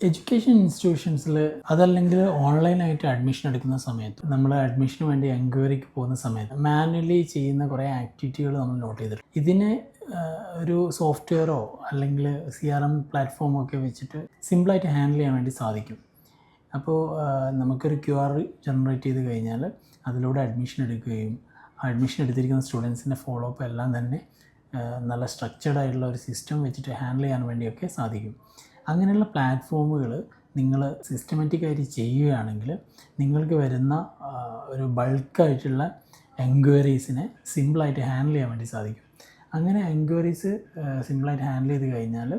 Education ഇൻസ്റ്റിറ്റ്യൂഷൻസിൽ അതല്ലെങ്കിൽ ഓൺലൈനായിട്ട് admission എടുക്കുന്ന സമയത്ത് നമ്മൾ അഡ്മിഷന് വേണ്ടി എൻക്വയറിക്ക് പോകുന്ന സമയത്ത് മാനുവലി ചെയ്യുന്ന കുറേ ആക്ടിവിറ്റികൾ നമ്മൾ നോട്ട് ചെയ്തിട്ടുണ്ട്. ഇതിനെ ഒരു സോഫ്റ്റ്വെയറോ അല്ലെങ്കിൽ CRM പ്ലാറ്റ്ഫോമോ ഒക്കെ വെച്ചിട്ട് സിമ്പിളായിട്ട് ഹാൻഡിൽ ചെയ്യാൻ വേണ്ടി സാധിക്കും. അപ്പോൾ നമുക്കൊരു QR ജനറേറ്റ് ചെയ്ത് കഴിഞ്ഞാൽ അതിലൂടെ അഡ്മിഷൻ എടുക്കുകയും അഡ്മിഷൻ എടുത്തിരിക്കുന്ന സ്റ്റുഡൻസിൻ്റെ ഫോളോ അപ്പ് എല്ലാം തന്നെ നല്ല സ്ട്രക്ചേർഡ് ആയിട്ടുള്ള ഒരു സിസ്റ്റം വെച്ചിട്ട് ഹാൻഡിൽ ചെയ്യാൻ വേണ്ടിയൊക്കെ സാധിക്കും. അങ്ങനെയുള്ള പ്ലാറ്റ്ഫോമുകൾ നിങ്ങൾ സിസ്റ്റമാറ്റിക്കായിട്ട് ചെയ്യുകയാണെങ്കിൽ നിങ്ങൾക്ക് വരുന്ന ഒരു ബൾക്കായിട്ടുള്ള എൻക്വയറീസിനെ സിമ്പിളായിട്ട് ഹാൻഡിൽ ചെയ്യാൻ വേണ്ടി സാധിക്കും. അങ്ങനെ എൻക്വയറീസ് സിമ്പിളായിട്ട് ഹാൻഡിൽ ചെയ്ത് കഴിഞ്ഞാൽ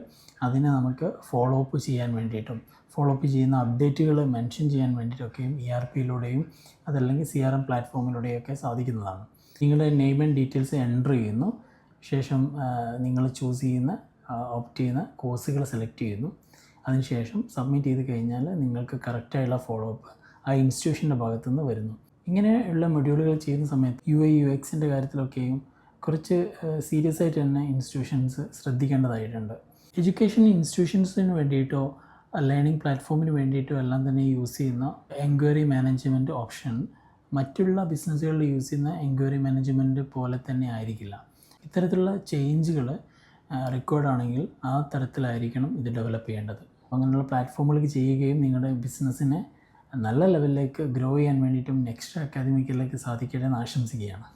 അതിനെ നമുക്ക് ഫോളോ അപ്പ് ചെയ്യാൻ വേണ്ടിയിട്ടും ഫോളോ അപ്പ് ചെയ്യുന്ന അപ്ഡേറ്റുകൾ മെൻഷൻ ചെയ്യാൻ വേണ്ടിയിട്ടൊക്കെയും ERPയിലൂടെയും അതല്ലെങ്കിൽ CRM പ്ലാറ്റ്ഫോമിലൂടെയൊക്കെ സാധിക്കുന്നതാണ്. നിങ്ങളുടെ നെയിം ആൻഡ് ഡീറ്റെയിൽസ് എൻ്റർ ചെയ്യുന്നു, ശേഷം നിങ്ങൾ ചൂസ് ചെയ്യുന്ന ഓപ്റ്റ് ചെയ്യുന്ന കോഴ്സുകൾ സെലക്ട് ചെയ്യുന്നു. അതിനുശേഷം സബ്മിറ്റ് ചെയ്ത് കഴിഞ്ഞാൽ നിങ്ങൾക്ക് കറക്റ്റായുള്ള ഫോളോ അപ്പ് ആ ഇൻസ്റ്റിറ്റ്യൂഷൻ്റെ ഭാഗത്തുനിന്ന് വരുന്നു. ഇങ്ങനെയുള്ള മൊഡ്യൂളുകൾ ചെയ്യുന്ന സമയത്ത് UI UXൻ്റെ കാര്യത്തിലൊക്കെയും കുറച്ച് സീരിയസ് ആയിട്ട് തന്നെ ഇൻസ്റ്റിറ്റ്യൂഷൻസ് ശ്രദ്ധിക്കേണ്ടതായിട്ടുണ്ട്. എഡ്യൂക്കേഷൻ ഇൻസ്റ്റിറ്റ്യൂഷൻസിന് വേണ്ടിയിട്ടോ ലേണിംഗ് പ്ലാറ്റ്ഫോമിന് വേണ്ടിയിട്ടോ എല്ലാം തന്നെ യൂസ് ചെയ്യുന്ന എൻക്വയറി മാനേജ്മെൻറ്റ് ഓപ്ഷൻ മറ്റുള്ള ബിസിനസ്സുകളിൽ യൂസ് ചെയ്യുന്ന എൻക്വയറി മാനേജ്മെൻറ്റ് പോലെ തന്നെ ആയിരിക്കില്ല. ഇത്തരത്തിലുള്ള ചേഞ്ചുകൾ റിക്വയർഡ് ആണെങ്കിൽ ആ തരത്തിലായിരിക്കണം ഇത് ഡെവലപ്പ് ചെയ്യേണ്ടത്. അങ്ങനെയുള്ള പ്ലാറ്റ്ഫോമുകളിലേക്ക് ചെയ്യുകയും നിങ്ങളുടെ ബിസിനസ്സിനെ നല്ല ലെവലിലേക്ക് ഗ്രോ ചെയ്യാൻ വേണ്ടിയിട്ടും നെക്സ്റ്റ് അക്കാദമിക്കിലേക്ക് സാധിക്കട്ടെ എന്ന് ആശംസിക്കുകയാണ്.